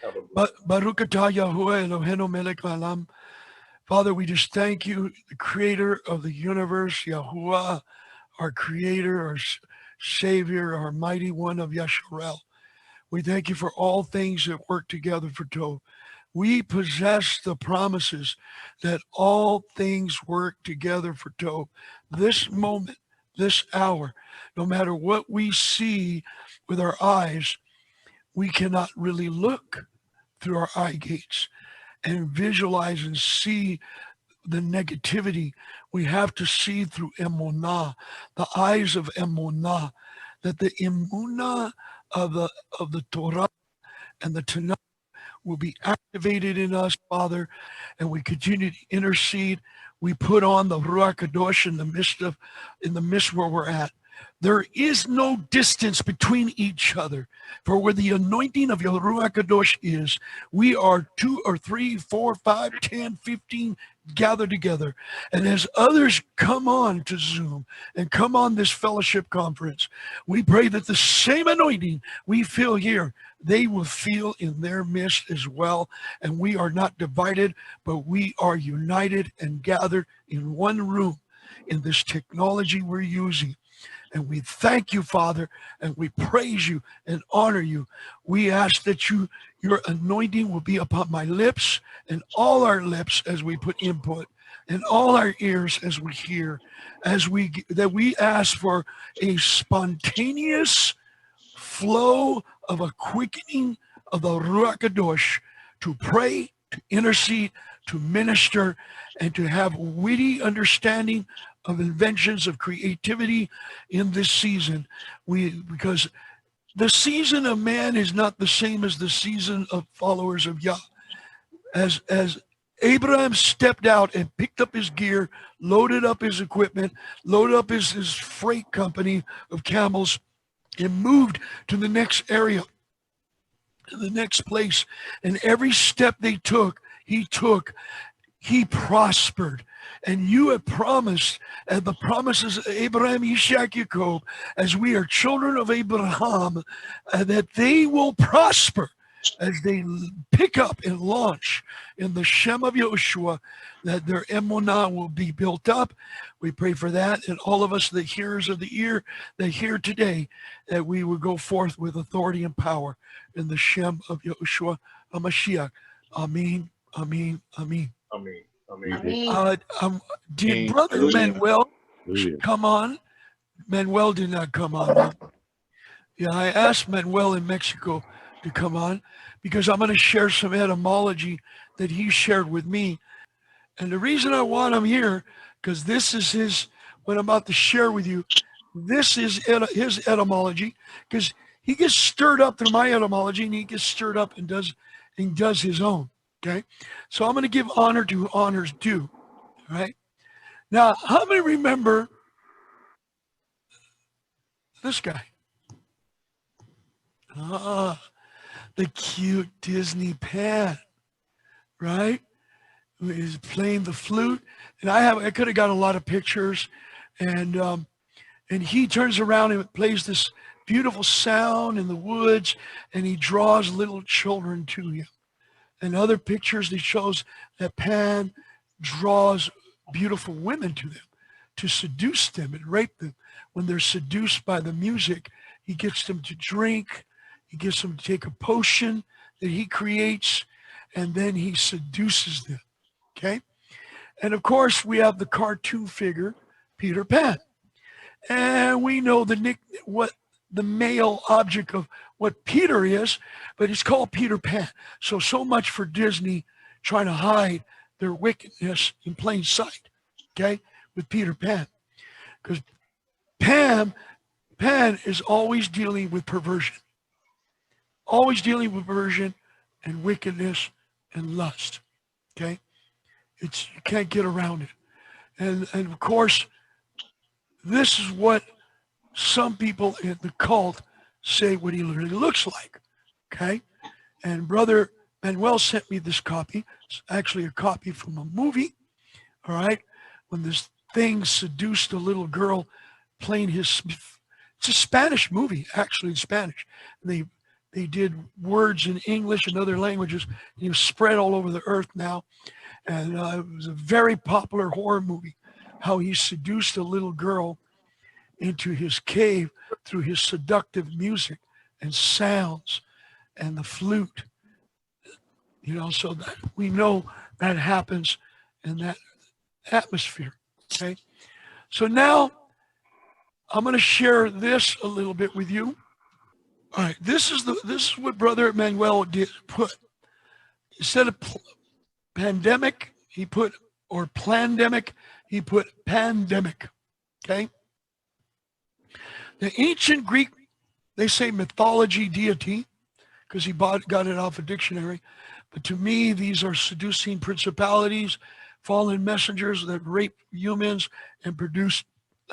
Have a blessed Baruch atah Yahuwah Eloheinu melech haolam. Father, we just thank you, the creator of the universe, Yahuwah, our creator, our savior, our mighty one of Yasharel. We thank you for all things that work together for Tov. We possess the promises that all things work together for Tov. This moment, this hour, no matter what we see with our eyes, we cannot really look through our eye gates and visualize and see the negativity. We have to see through Emunah, the eyes of Emunah, that the Emunah of the Torah and the Tanakh will be activated in us, Father, and we continue to intercede. We put on the Ruach Kadosh in the midst where we're at. There is no distance between each other. For where the anointing of your Ruach Kadosh is, we are 2 or 3, 4, 5, 10, 15 gathered together. And as others come on to Zoom and come on this fellowship conference, we pray that the same anointing we feel here, they will feel in their midst as well. And we are not divided, but we are united and gathered in one room in this technology we're using. And we thank you, Father, and we praise you and honor you. We ask that your anointing will be upon my lips and all our lips as we put input, and all our ears as we hear, that we ask for a spontaneous flow of a quickening of the Ruach Kadosh to pray, to intercede, to minister, and to have witty understanding of inventions of creativity in this season. Because the season of man is not the same as the season of followers of Yah. As Abraham stepped out and picked up his gear, loaded up his equipment, loaded up his freight company of camels, and moved to the next area, to the next place. And every step he prospered. And you have promised, and the promises of Abraham, Isaac, Jacob, as we are children of Abraham, that they will prosper as they pick up and launch in the Shem of Yahushua, that their Emunah will be built up. We pray for that, and all of us, the hearers of the ear, that hear today, that we will go forth with authority and power in the Shem of Yahushua HaMashiach. Amen, amen, amen. Amen. Amen. Amen. Did Amen. Brother Hallelujah. Manuel Hallelujah. come on? Manuel did not come on. Yeah, I asked Manuel in Mexico to come on because I'm going to share some etymology that he shared with me. And the reason I want him here, because this is what I'm about to share with you, this is his etymology, because he gets stirred up through my etymology, and he gets stirred up and does his own. Okay, so I'm going to give honor to who honors due. All right. Now, how many remember this guy? The cute Disney Pan, right? He's playing the flute, and I could have got a lot of pictures, and he turns around and plays this beautiful sound in the woods, and he draws little children to him. And other pictures that shows that Pan draws beautiful women to them to seduce them and rape them. When they're seduced by the music, he gets them to drink, he gets them to take a potion that he creates, and then he seduces them. Okay? And of course, we have the cartoon figure, Peter Pan. And we know what the male object of what Peter is, but it's called Peter Pan. So much for Disney trying to hide their wickedness in plain sight, okay, with Peter Pan. Because Pan is always dealing with perversion, and wickedness and lust, okay? You can't get around it. And of course, this is what some people in the cult say what he literally looks like, okay? And Brother Manuel sent me this copy. It's actually a copy from a movie, all right? When this thing seduced a little girl playing it's a Spanish movie, actually in Spanish. And they They did words in English and other languages. He was spread all over the earth now. And it was a very popular horror movie, how he seduced a little girl into his cave through his seductive music and sounds and the flute. So that we know that happens in that atmosphere. Okay. So now I'm going to share this a little bit with you. All right. This is what Brother Emmanuel did put. Instead of pandemic, he put, or plandemic, he put pandemic. Okay. The ancient Greek, they say mythology deity, because he got it off a dictionary. But to me, these are seducing principalities, fallen messengers that rape humans and produce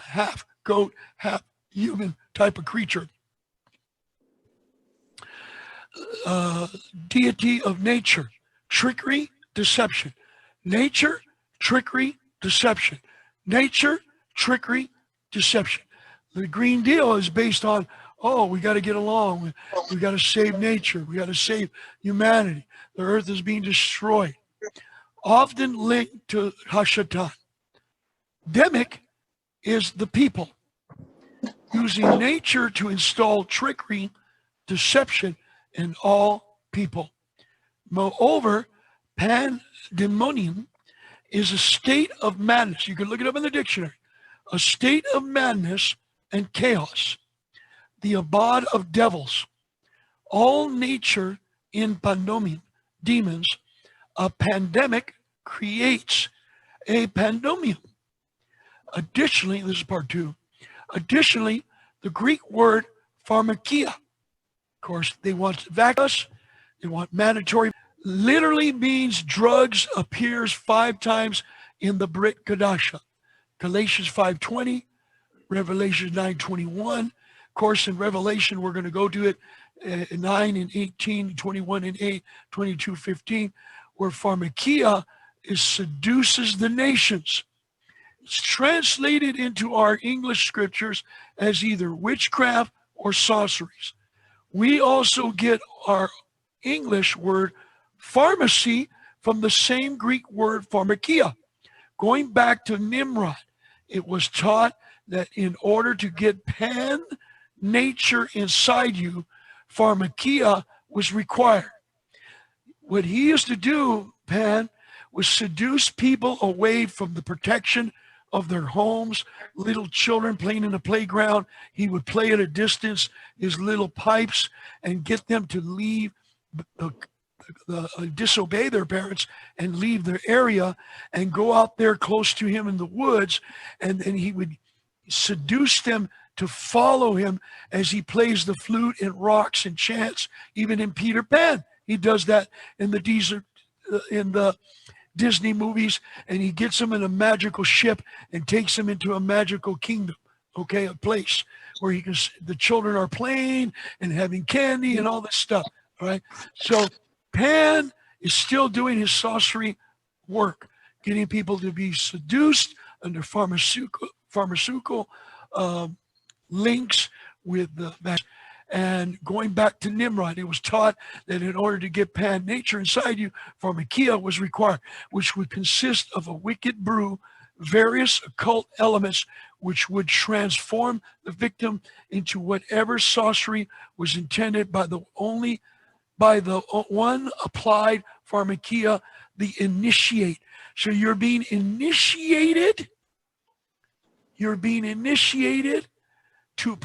half goat, half human type of creature. Deity of nature, trickery, deception. Nature, trickery, deception. Nature, trickery, deception. The Green Deal is based on, we got to get along. We got to save nature. We got to save humanity. The earth is being destroyed. Often linked to Hashatan. Demic is the people, using nature to install trickery, deception in all people. Moreover, Pan-Demonium is a state of madness. You can look it up in the dictionary. A state of madness and chaos. The abode of devils. All nature in Pan-Demic, demons, a pandemic creates a pandemonium. Additionally, this is part 2. Additionally, the Greek word pharmakia, of course, they want vaccus, they want mandatory, literally means drugs, appears 5 times in the Brit Kadasha. Galatians 5:20, Revelation 9:21. Of course, in Revelation, we're going to go to it 9 and 18, 21 and 8, 22, 15, where pharmakia is seduces the nations. It's translated into our English scriptures as either witchcraft or sorceries. We also get our English word pharmacy from the same Greek word pharmakia. Going back to Nimrod, it was taught that in order to get pan nature inside you, pharmakia was required. What he used to do, Pan, was seduce people away from the protection of their homes. Little children playing in the playground, he would play at a distance his little pipes and get them to leave, disobey their parents and leave their area and go out there close to him in the woods, and then he would seduce them to follow him as he plays the flute and rocks and chants. Even in PeterPan, he does that in the desert, in the Disney movies, and he gets them in a magical ship and takes them into a magical kingdom, okay, a place where he can, the children are playing and having candy and all this stuff, all right? So Pan is still doing his sorcery work, getting people to be seduced under pharmaceutical links with the vaccine. And going back to Nimrod, it was taught that in order to get pan nature inside you, pharmakia was required, which would consist of a wicked brew, various occult elements, which would transform the victim into whatever sorcery was intended by the one applied pharmakia, the initiate. So you're being initiated. You're being initiated to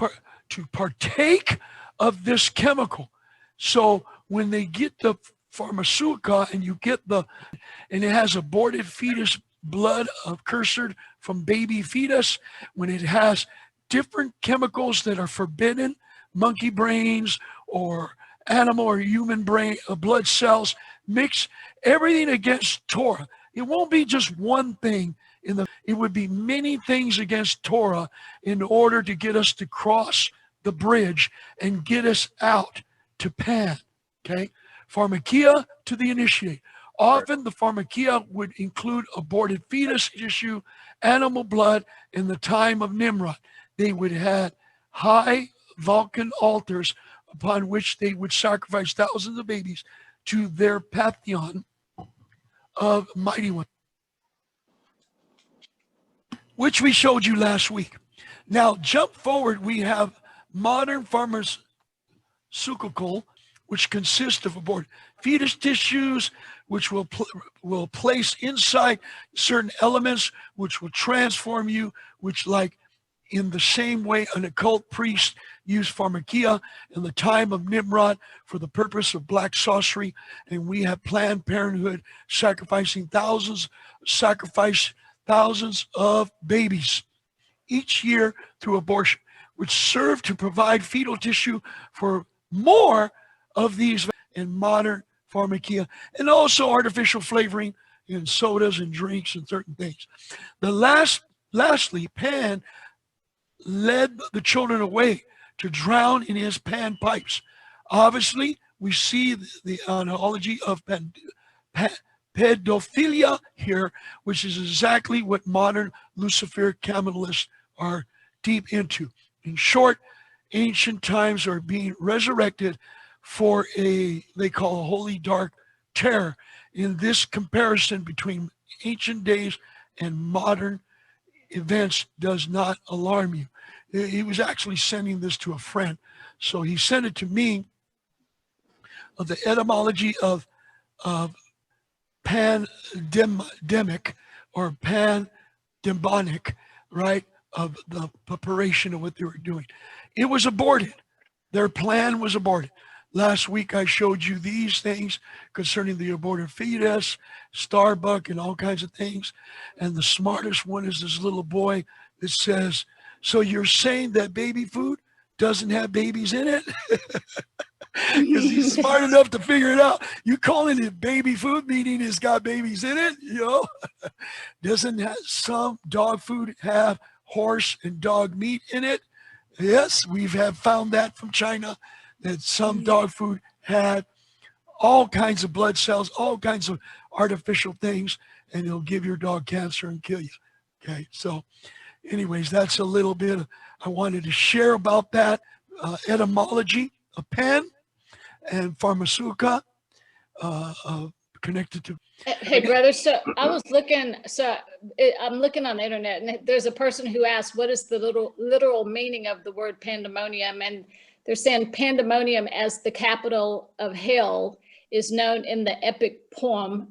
partake of this chemical. So when they get the pharmaceutica and you get and it has aborted fetus blood of cursed from baby fetus, when it has different chemicals that are forbidden, monkey brains or animal or human brain, blood cells, mix everything against Torah. It won't be just one thing. It would be many things against Torah in order to get us to cross the bridge and get us out to Pan, okay? Pharmakia to the initiate. Often the pharmakia would include aborted fetus tissue, animal blood. In the time of Nimrod, they would have high Vulcan altars upon which they would sacrifice thousands of babies to their pantheon of mighty ones, which we showed you last week. Now, jump forward, we have modern pharmaceutical, which consists of aborted fetus tissues, which will place inside certain elements, which will transform you, which, like in the same way an occult priest used pharmakia in the time of Nimrod for the purpose of black sorcery, and we have Planned Parenthood sacrifice thousands of babies each year through abortion, which serve to provide fetal tissue for more of these in modern pharmakia, and also artificial flavoring in sodas and drinks and certain things. Lastly, Pan led the children away to drown in his pan pipes. Obviously, we see the analogy of pedophilia here, which is exactly what modern Luciferic Kabbalists are deep into. In short, ancient times are being resurrected for they call a holy dark terror. In this comparison between ancient days and modern events does not alarm you. He was actually sending this to a friend. So he sent it to me of the etymology of Pan-Demic or Pan-Demonic, right, of the preparation of what they were doing. It was aborted. Their plan was aborted. Last week, I showed you these things concerning the aborted fetus, Starbuck, and all kinds of things. And the smartest one is this little boy that says, so you're saying that baby food doesn't have babies in it? Because he's smart enough to figure it out. You calling it baby food, meaning it's got babies in it, you know? Doesn't some dog food have horse and dog meat in it? Yes, we have found that from China, that some dog food had all kinds of blood cells, all kinds of artificial things, and it'll give your dog cancer and kill you. Okay, so anyways, that's a little bit I wanted to share about that etymology of Pan and pharmaceutica connected to. Hey, brother, so I was looking, I'm looking on the internet, and there's a person who asked, what is the literal meaning of the word pandemonium? And they're saying pandemonium as the capital of hell is known in the epic poem,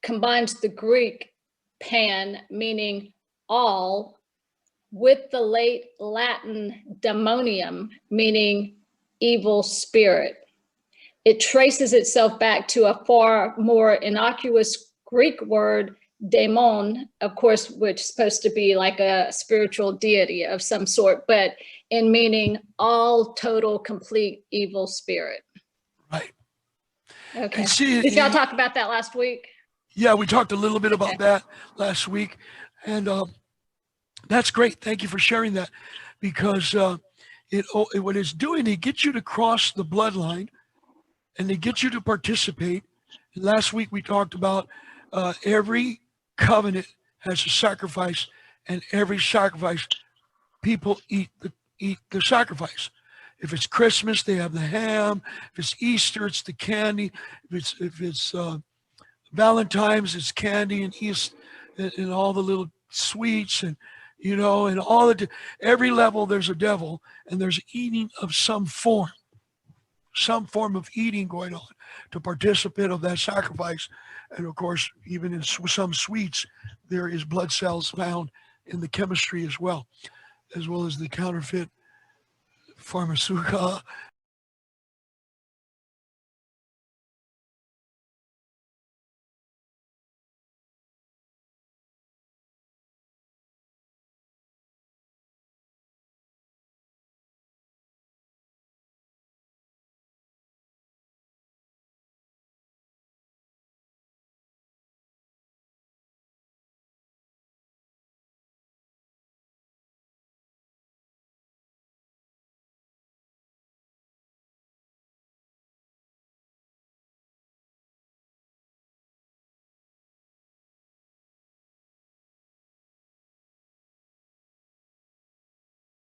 combines the Greek pan, meaning all, with the late Latin demonium, meaning evil spirit. It traces itself back to a far more innocuous Greek word, daemon, of course, which is supposed to be like a spiritual deity of some sort, but in meaning all total, complete evil spirit. Right. Okay. Did y'all talk about that last week? Yeah, we talked a little bit about that last week. And that's great. Thank you for sharing that, because what it's doing, it gets you to cross the bloodline and they get you to participate. And last week we talked about every covenant has a sacrifice, and every sacrifice, people eat the sacrifice. If it's Christmas, they have the ham. If it's Easter, it's the candy. If it's Valentine's, it's candy and East and all the little sweets, and you know, and all every level there's a devil, and there's eating of some form of eating going on to participate of that sacrifice. And of course, even in some sweets, there is blood cells found in the chemistry as well as the counterfeit pharmaceutica